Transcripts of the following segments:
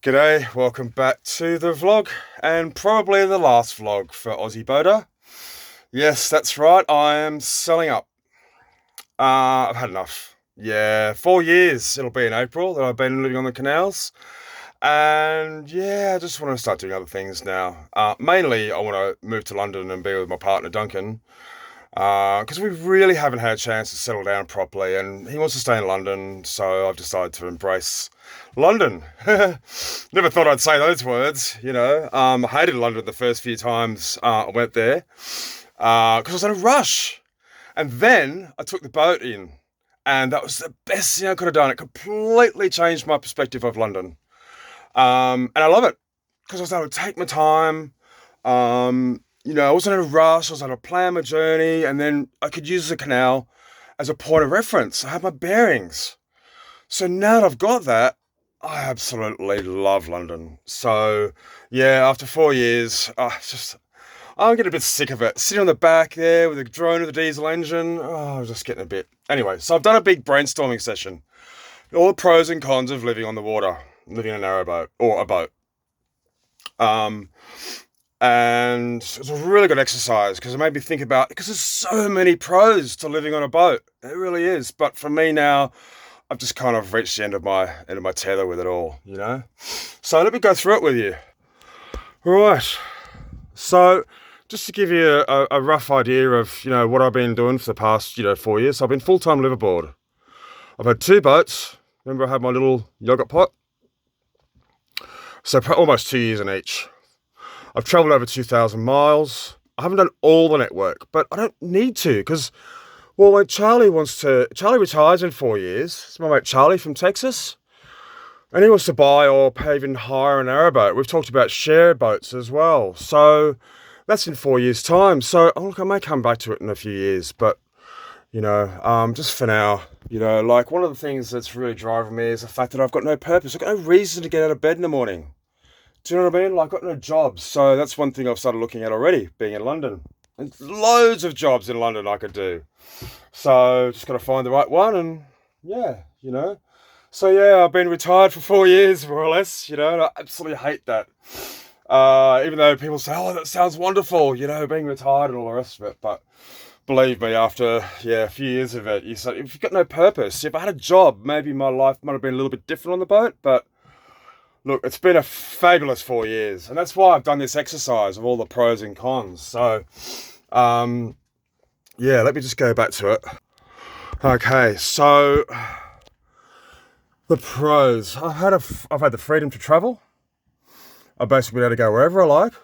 G'day, welcome back to the vlog, and probably the last vlog for Aussie Boater. Yes, that's right, I am selling up. I've had enough. Yeah, 4 years it'll be in April that I've been living on the canals. And yeah, I just want to start doing other things now. Mainly, I want to move to London and be with my partner, Duncan. Because we really haven't had a chance to settle down properly, and he wants to stay in London, so I've decided to embrace London. Never thought I'd say those words, you know. I hated London the first few times I went there because I was in a rush. And then I took the boat in, and that was the best thing I could have done. It completely changed my perspective of London. And I love it because I was able to take my time. I wasn't in a rush. I was able to plan my journey, and then I could use the canal as a point of reference. I had my bearings. So now that I've got that, I absolutely love London. So yeah, after 4 years, I'm getting a bit sick of it. Sitting on the back there with a drone with a diesel engine. Oh, I'm just getting a bit. Anyway, so I've done a big brainstorming session. All the pros and cons of living on the water, living in a narrowboat or a boat. And it was a really good exercise because it made me think about, because there's so many pros to living on a boat. It really is. But for me now, I've just kind of reached the end of my tether with it all, you know? So let me go through it with you. Right. So just to give you a rough idea of, what I've been doing for the past, 4 years, I've been full-time liveaboard. I've had two boats. Remember I had my little yogurt pot? So almost 2 years in each. I've travelled over 2,000 miles. I haven't done all the network, but I don't need to because, when Charlie retires in 4 years. It's my mate Charlie from Texas. And he wants to buy or pay even hire a narrowboat. We've talked about shared boats as well. So that's in 4 years' time. So look, I may come back to it in a few years, but, just for now, one of the things that's really driving me is the fact that I've got no purpose. I've got no reason to get out of bed in the morning. Do you know what I mean? I've got no jobs. So that's one thing I've started looking at already, being in London. There's loads of jobs in London I could do. So just got to find the right one and yeah. So yeah, I've been retired for 4 years, more or less, and I absolutely hate that. Even though people say, oh, that sounds wonderful, being retired and all the rest of it. But believe me, after, a few years of it, you say, if you've got no purpose, if I had a job, maybe my life might have been a little bit different on the boat, but look, it's been a fabulous 4 years, and that's why I've done this exercise of all the pros and cons. So, let me just go back to it. Okay, so the pros. I've had the freedom to travel. I've basically been able to go wherever I like.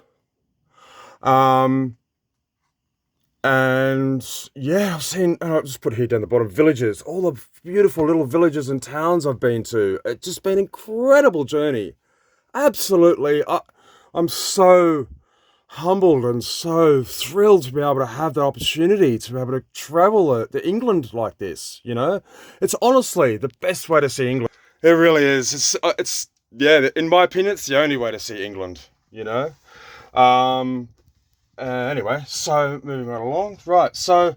And yeah, I've seen, and I'll just put here down the bottom, villages, all the beautiful little villages and towns I've been to. It's just been an incredible journey. Absolutely. I'm so humbled and so thrilled to be able to have the opportunity to be able to travel to England like this, It's honestly the best way to see England. It really is. In my opinion, it's the only way to see England, Anyway, so moving right along. Right, so,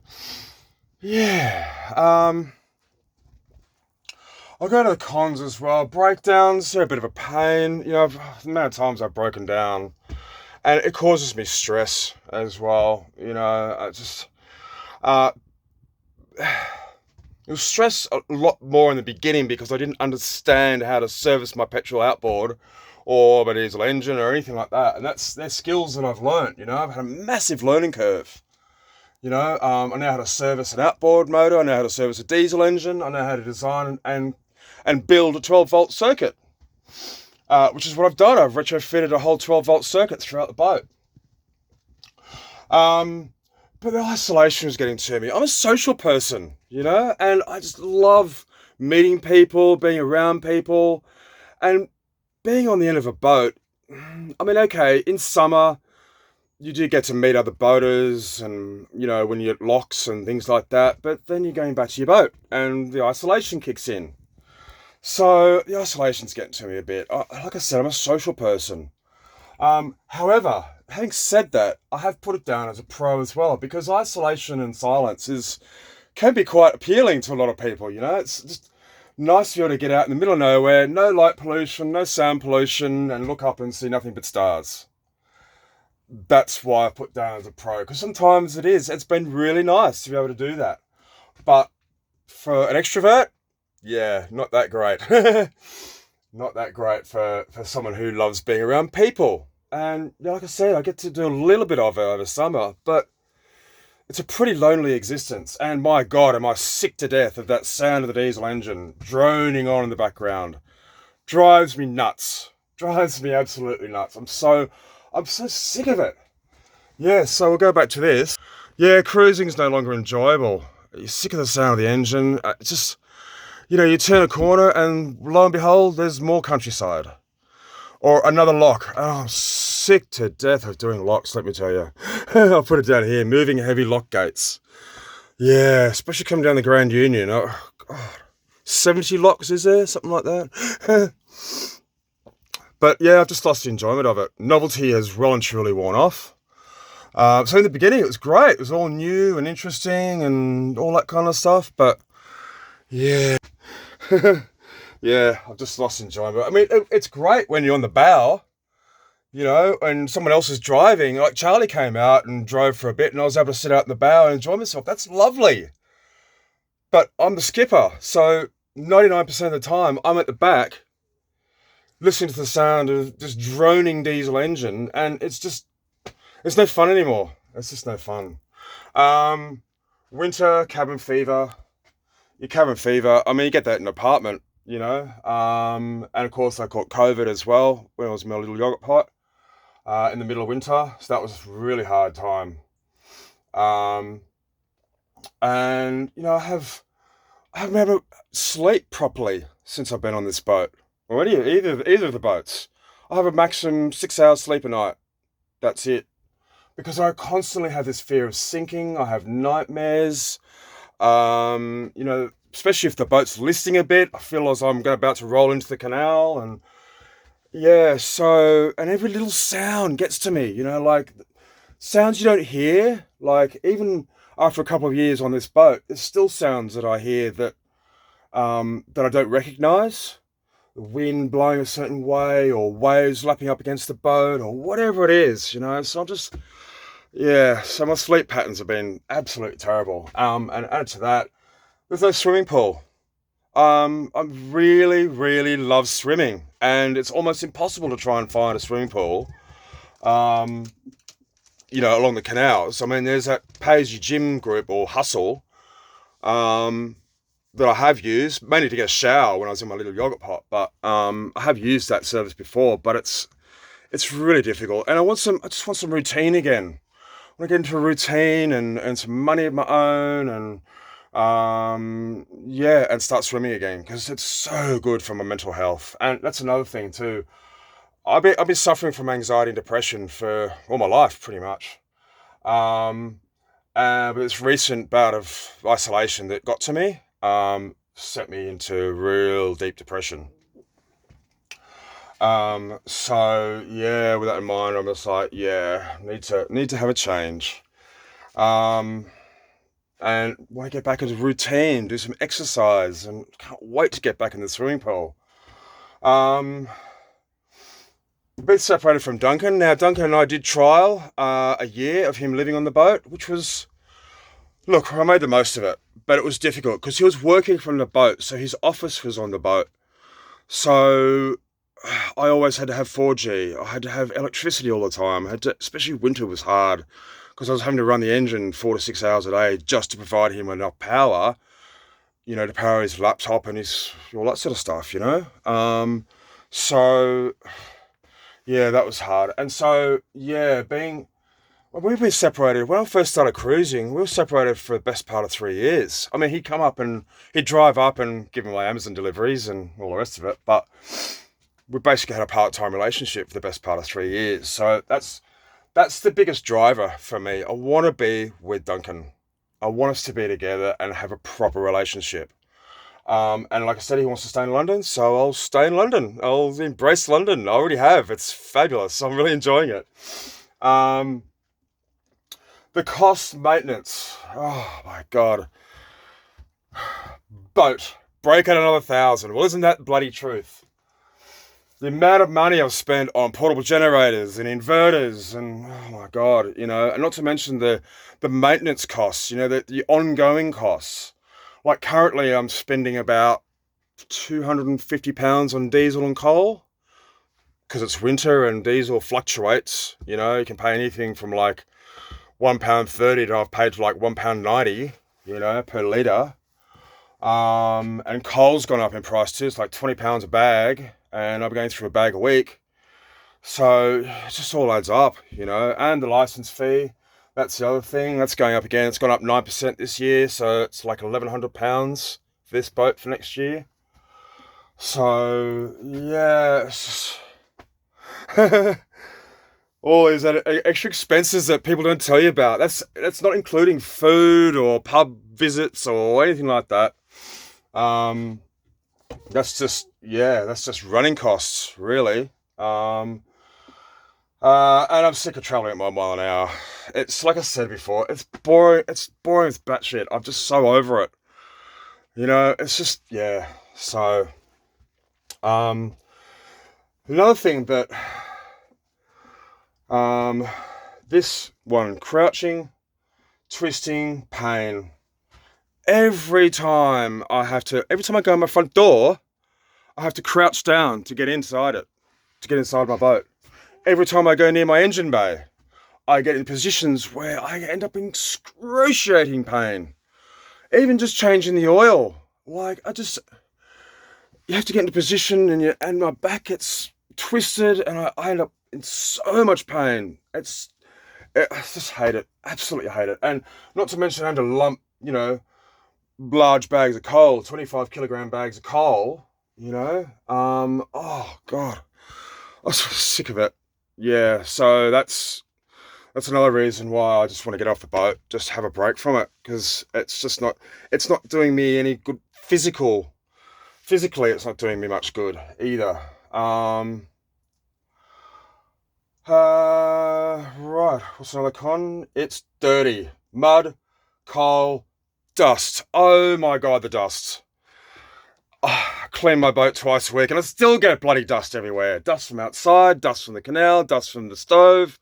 yeah. I'll go to the cons as well. Breakdowns, they're a bit of a pain. The amount of times I've broken down. And it causes me stress as well. It was stress a lot more in the beginning because I didn't understand how to service my petrol outboard or my diesel engine or anything like that. And they're skills that I've learned, I've had a massive learning curve. I know how to service an outboard motor. I know how to service a diesel engine. I know how to design and build a 12-volt circuit, which is what I've done. I've retrofitted a whole 12-volt circuit throughout the boat. But the isolation was getting to me. I'm a social person, and I just love meeting people, being around people, and being on the end of a boat. I mean, okay, in summer, you do get to meet other boaters and, when you're at locks and things like that, but then you're going back to your boat and the isolation kicks in. So the isolation's getting to me a bit. Like I said, I'm a social person. However, having said that, I have put it down as a pro as well, because isolation and silence can be quite appealing to a lot of people, It's just Nice to be able to get out in the middle of nowhere, no light pollution, no sound pollution, and look up and see nothing but stars. That's why I put down as a pro, because sometimes it's been really nice to be able to do that. But for an extrovert, yeah, not that great. Not that great for someone who loves being around people. And like I said, I get to do a little bit of it over summer, but it's a pretty lonely existence. And my God, am I sick to death of that sound of the diesel engine droning on in the background. Drives me nuts. Drives me absolutely nuts. I'm so sick of it. Yeah, so we'll go back to this. Yeah, cruising's no longer enjoyable. You're sick of the sound of the engine. It's just, you turn a corner and lo and behold, there's more countryside. Or another lock. Oh, I'm sick to death of doing locks, let me tell you. I'll put it down here. Moving heavy lock gates. Yeah, especially coming down the Grand Union. Oh, God. 70 locks, is there? Something like that. But yeah, I've just lost the enjoyment of it. Novelty has well and truly worn off. So in the beginning, it was great. It was all new and interesting and all that kind of stuff. But yeah, yeah, I've just lost enjoyment. I mean, it's great when you're on the bow, and someone else is driving. Like Charlie came out and drove for a bit, and I was able to sit out in the bow and enjoy myself. That's lovely. But I'm the skipper, so 99% of the time, I'm at the back, listening to the sound of this droning diesel engine, and it's no fun anymore. It's just no fun. Um, Winter, cabin fever. Your cabin fever, I mean, you get that in an apartment, and of course I caught COVID as well when I was in my little yogurt pot in the middle of winter. So that was a really hard time. Um, and, I haven't been able to sleep properly since I've been on this boat. Or either of the boats. I have a maximum 6 hours sleep a night. That's it. Because I constantly have this fear of sinking. I have nightmares. Especially if the boat's listing a bit, I feel as I'm about to roll into the canal, and yeah, and every little sound gets to me, like sounds you don't hear, like even after a couple of years on this boat, there's still sounds that I hear that I don't recognize. The wind blowing a certain way, or waves lapping up against the boat, or whatever it is, so so my sleep patterns have been absolutely terrible. And added to that, there's no swimming pool. I really, really love swimming, and it's almost impossible to try and find a swimming pool, um, along the canals. I mean, there's that Pay As You Gym group or Hustle, that I have used, mainly to get a shower when I was in my little yogurt pot, but I have used that service before, but it's really difficult, and I just want some routine again. I want to get into a routine and some money of my own, and and start swimming again, because it's so good for my mental health. And that's another thing too. I've been suffering from anxiety and depression for all my life, pretty much. Um, but this recent bout of isolation that got to me, sent me into real deep depression. So yeah, with that in mind, I'm just like, yeah, need to have a change. Um, and want to get back into routine, do some exercise, and can't wait to get back in the swimming pool. Um, a bit separated from Duncan. Now, Duncan and I did trial a year of him living on the boat, which was, look, I made the most of it, but it was difficult because he was working from the boat, so his office was on the boat. So I always had to have 4G. I had to have electricity all the time. Especially winter was hard because I was having to run the engine 4 to 6 hours a day just to provide him enough power, to power his laptop and his all that sort of stuff. So yeah, that was hard. And so yeah, well, we've been separated. When I first started cruising, we were separated for the best part of 3 years. I mean, he'd drive up and give me my Amazon deliveries and all the rest of it. But we basically had a part-time relationship for the best part of 3 years. So that's the biggest driver for me. I want to be with Duncan. I want us to be together and have a proper relationship. And like I said, he wants to stay in London, so I'll stay in London. I'll embrace London. I already have. It's fabulous. I'm really enjoying it. Um, the cost maintenance. Oh my God. Boat. break at another 1,000. Well, isn't that the bloody truth? The amount of money I've spent on portable generators and inverters and, oh my God, and not to mention the maintenance costs, the ongoing costs. Like currently I'm spending about £250 on diesel and coal because it's winter and diesel fluctuates. You can pay anything from like £1.30 to I've paid for like £1.90, per litre. And coal's gone up in price too. It's like £20 a bag, and I'm going through a bag a week. So it just all adds up, and the license fee. That's the other thing. That's going up again. It's gone up 9% this year, so it's like £1,100 for this boat for next year. So yeah, it's just all these extra expenses that people don't tell you about. That's not including food or pub visits or anything like that. That's just running costs, really. And I'm sick of traveling at 1 mile an hour. It's like I said before, it's boring. It's boring as batshit. I'm just so over it. It's just, yeah. So, another thing that, this one, crouching, twisting, pain. Every time I go in my front door, I have to crouch down to get inside it, to get inside my boat. Every time I go near my engine bay, I get in positions where I end up in excruciating pain. Even just changing the oil. Like, you have to get into position and my back gets twisted and I end up in so much pain. I just hate it. Absolutely hate it. And not to mention having to lump, large bags of coal, 25 kilogram bags of coal, oh God, I'm so sick of it. Yeah, so that's another reason why I just want to get off the boat, just have a break from it, because it's not doing me any good physically, it's not doing me much good either. Right, what's another con? It's dirty. Mud, coal, dust. Oh my God, the dust. I clean my boat twice a week and I still get bloody dust everywhere. Dust from outside, dust from the canal, dust from the stove.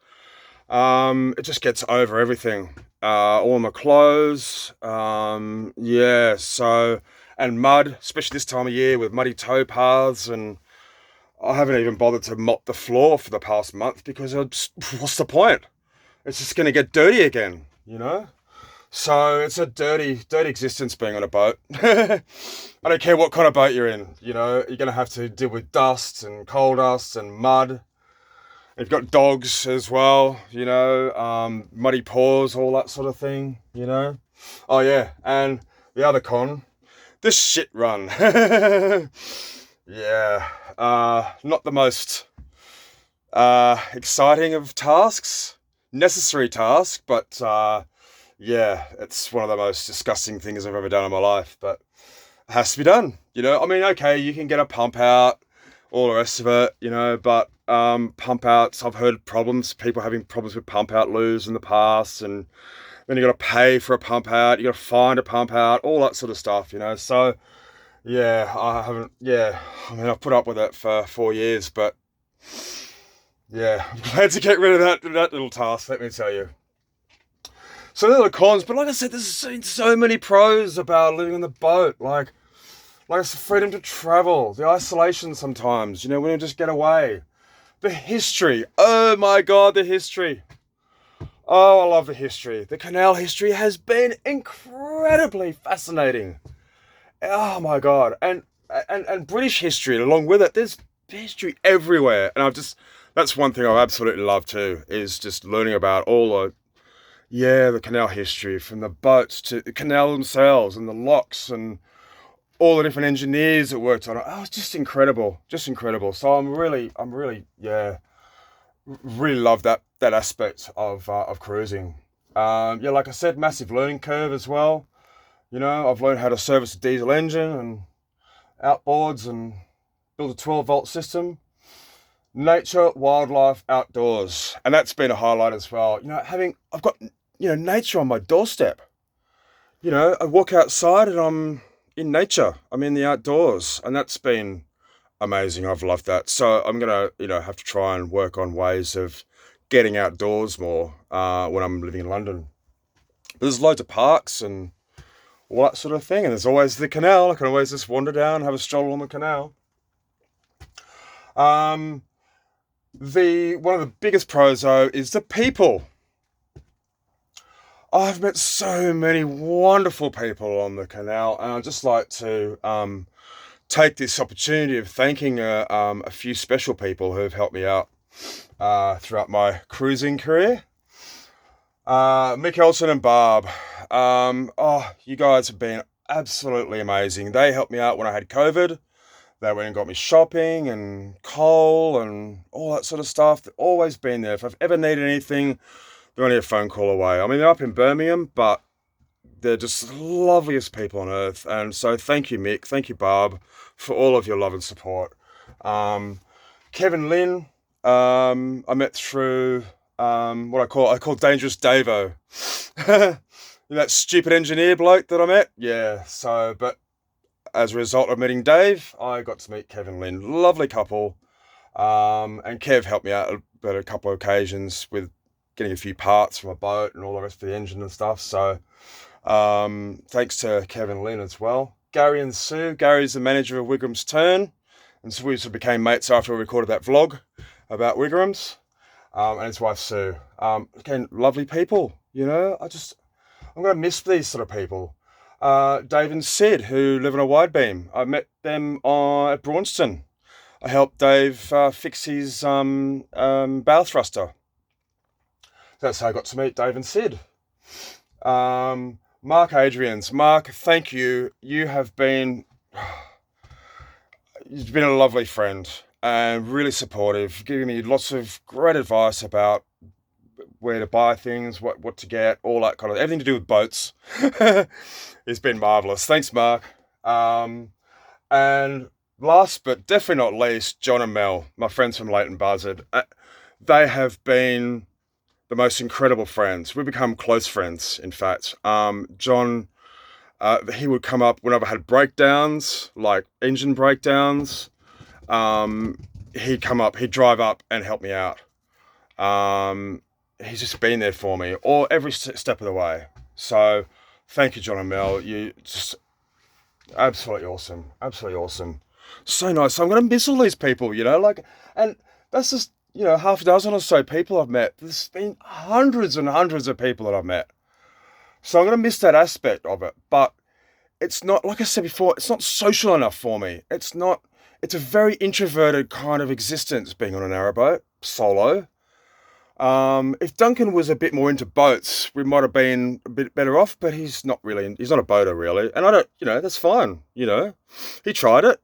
It just gets over everything. All my clothes. Yeah, so, and mud, especially this time of year with muddy tow paths, and I haven't even bothered to mop the floor for the past month because what's the point? It's just going to get dirty again, So it's a dirty existence being on a boat. I don't care what kind of boat you're in, you're going to have to deal with dust and coal dust and mud. You've got dogs as well, muddy paws, all that sort of thing, Oh yeah, and the other con, this shit run. Yeah, not the most exciting of tasks, necessary task, but yeah, it's one of the most disgusting things I've ever done in my life, but it has to be done, I mean, okay, you can get a pump out, all the rest of it, but pump outs, I've heard people having problems with pump out loos in the past, and then you got to pay for a pump out, you got to find a pump out, all that sort of stuff, so yeah, I've put up with it for 4 years, but yeah, I'm glad to get rid of that little task, let me tell you. So there are the cons, but like I said, there's so many pros about living on the boat, like it's the freedom to travel, the isolation sometimes, when you just get away. The history, oh my God, the history. Oh, I love the history. The canal history has been incredibly fascinating. Oh my God, and British history along with it. There's history everywhere, and that's one thing I absolutely love too, is just learning about all the canal history, from the boats to the canal themselves and the locks and all the different engineers that worked on it. Oh, it's just incredible, So I'm really, really love that aspect of cruising. Like I said, massive learning curve as well. I've learned how to service a diesel engine and outboards and build a 12-volt system. Nature, wildlife, outdoors, and that's been a highlight as well. I've got nature on my doorstep. I walk outside and I'm in nature. I'm in the outdoors, and that's been amazing. I've loved that. So I'm gonna, have to try and work on ways of getting outdoors more when I'm living in London. There's loads of parks and all that sort of thing, and there's always the canal. I can always just wander down, have a stroll on the canal. Um, the one of the biggest pros though is the people. I've met so many wonderful people on the canal, and I'd just like to take this opportunity of thanking a few special people who have helped me out throughout my cruising career. Mick Elson and Barb. You guys have been absolutely amazing. They helped me out when I had COVID. They went and got me shopping and coal and all that sort of stuff. They've always been there. If I've ever needed anything, they're only a phone call away. I mean, they're up in Birmingham, but they're just the loveliest people on earth. And so thank you, Mick. Thank you, Barb, for all of your love and support. Kevin Lynn, I met through what I call Dangerous Davo. That stupid engineer bloke that I met. Yeah, but as a result of meeting Dave, I got to meet Kevin Lynn. Lovely couple. And Kev helped me out at a couple of occasions with getting a few parts from a boat and all the rest of the engine and stuff. So thanks to Kevin Lynn as well. Gary and Sue. Gary's the manager of Wigram's Turn. And so we sort of became mates after we recorded that vlog about Wigram's. And his wife Sue. Again, lovely people, I'm going to miss these sort of people. Dave and Sid, who live on a wide beam. I met them at Braunston. I helped Dave fix his bow thruster. That's how I got to meet Dave and Sid. Mark Adrians. Mark, thank you. You've been a lovely friend and really supportive, giving me lots of great advice about where to buy things, what to get, all that kind of everything to do with boats. It's been marvelous. Thanks, Mark. And last but definitely not least, John and Mel, my friends from Leighton Buzzard. They have been the most incredible friends. We've become close friends, in fact. John, he would come up whenever I had breakdowns, like engine breakdowns. He'd come up, he'd drive up and help me out. He's just been there for me, or every step of the way. So, thank you, John and Mel. You just absolutely awesome. Absolutely awesome. So nice. So I'm going to miss all these people, and that's just, half a dozen or so people I've met. There's been hundreds and hundreds of people that I've met. So I'm going to miss that aspect of it. But it's not, like I said before, it's not social enough for me. It's a very introverted kind of existence being on a narrowboat, solo. If Duncan was a bit more into boats, we might have been a bit better off, but he's not a boater really. And I don't, that's fine, He tried it.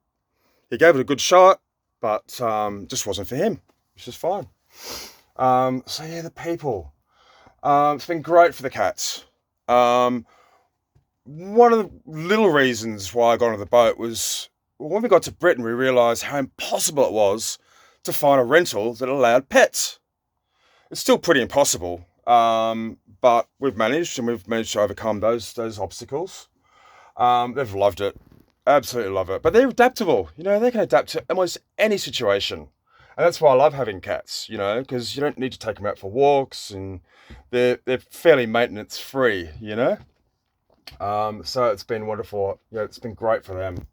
He gave it a good shot, but just wasn't for him, which is fine. So yeah, the people. It's been great for the cats. One of the little reasons why I got on the boat was when we got to Britain, we realised how impossible it was to find a rental that allowed pets. It's still pretty impossible, but we've managed to overcome those obstacles. They've loved it, absolutely love it. But they're adaptable, they can adapt to almost any situation. And that's why I love having cats, because you don't need to take them out for walks, and they're fairly maintenance free, So it's been wonderful. It's been great for them.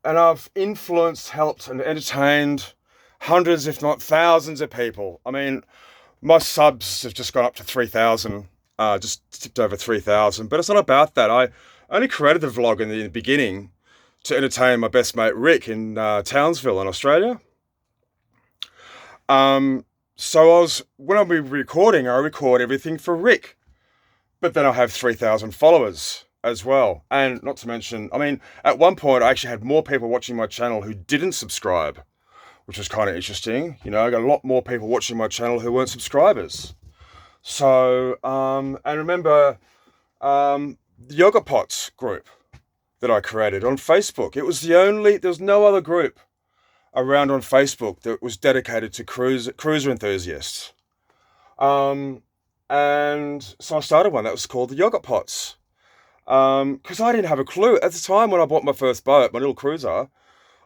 And I've influenced, helped, and entertained hundreds, if not thousands of people. I mean, my subs have just gone up to 3,000, just tipped over 3,000. But it's not about that. I only created the vlog in the beginning to entertain my best mate Rick in Townsville in Australia. So when I'm recording, I record everything for Rick. But then I have 3,000 followers as well. And not to mention, at one point I actually had more people watching my channel who didn't subscribe, which was kind of interesting. I got a lot more people watching my channel who weren't subscribers. So, and remember, the Yoga Pots group that I created on Facebook. There was no other group around on Facebook that was dedicated to cruiser enthusiasts. And so I started one that was called the Yogurt Pots. Because I didn't have a clue. At the time when I bought my first boat, my little cruiser,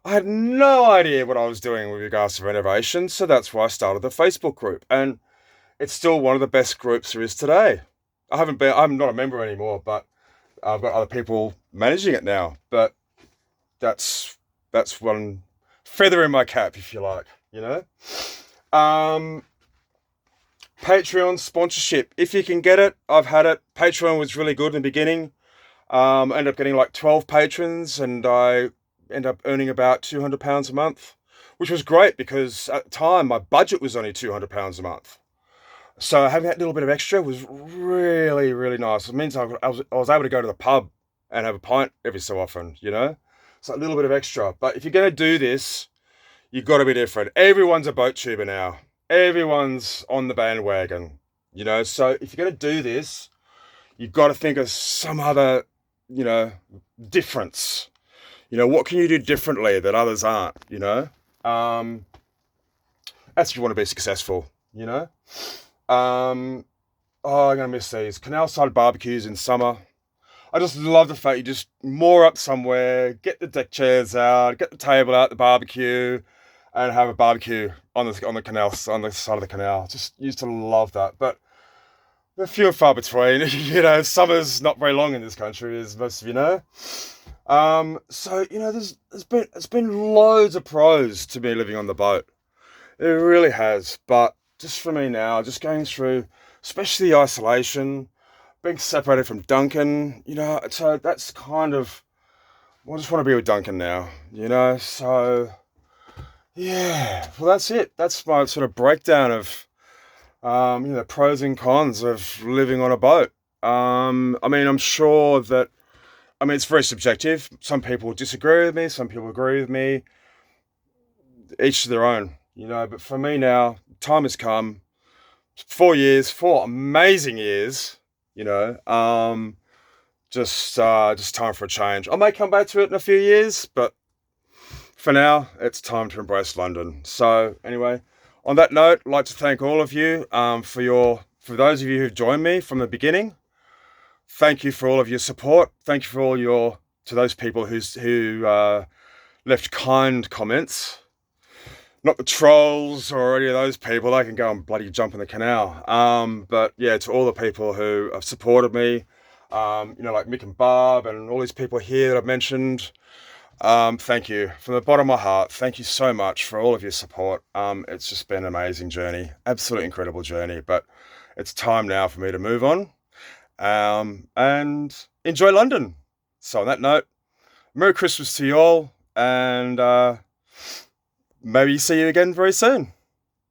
I had no idea what I was doing with regards to renovation. So that's why I started the Facebook group. And it's still one of the best groups there is today. I'm not a member anymore, but I've got other people managing it now. But that's one feather in my cap, if you like, you know. Um, Patreon sponsorship, if you can get it, I've had it. Patreon was really good in the beginning. I ended up getting like 12 patrons, and I ended up earning about £200 a month, which was great because at the time my budget was only £200 a month. So having that little bit of extra was really, really nice. It means I was able to go to the pub and have a pint every so often, you know? So a little bit of extra. But if you're going to do this, you've got to be different. Everyone's a boat tuber now. Everyone's on the bandwagon, you know? So if you're going to do this, you've got to think of some other, you know, difference. You know, what can you do differently that others aren't, you know? That's if you want to be successful, you know? Oh, I'm going to miss these. Canal side barbecues in summer. I just love the fact you just moor up somewhere, get the deck chairs out, get the table out, the barbecue, and have a barbecue on the canal, on the side of the canal. Just used to love that. But they're few and far between. You know, summer's not very long in this country, as most of you know. So you know, there's been loads of pros to me living on the boat. It really has. But just for me now, just going through, especially the isolation, being separated from Duncan, you know, so that's kind of, I just want to be with Duncan now, you know. So yeah, well, that's it. That's my sort of breakdown of you know, pros and cons of living on a boat. I mean, I'm sure that, I mean, it's very subjective. Some people disagree with me, some people agree with me, each to their own, you know. But for me now, time has come. 4 years, 4 amazing years, you know. Just time for a change. I may come back to it in a few years, but for now, it's time to embrace London. So anyway, on that note, I'd like to thank all of you for those of you who've joined me from the beginning. Thank you for all of your support. Thank you for to those people who left kind comments. Not the trolls or any of those people. They can go and bloody jump in the canal. But yeah, to all the people who have supported me, you know, like Mick and Barb and all these people here that I've mentioned. Thank you from the bottom of my heart. Thank you so much for all of your support. It's just been an amazing journey, absolutely incredible journey. But it's time now for me to move on and enjoy London. So on that note, Merry Christmas to you all, and maybe see you again very soon.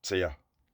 See ya.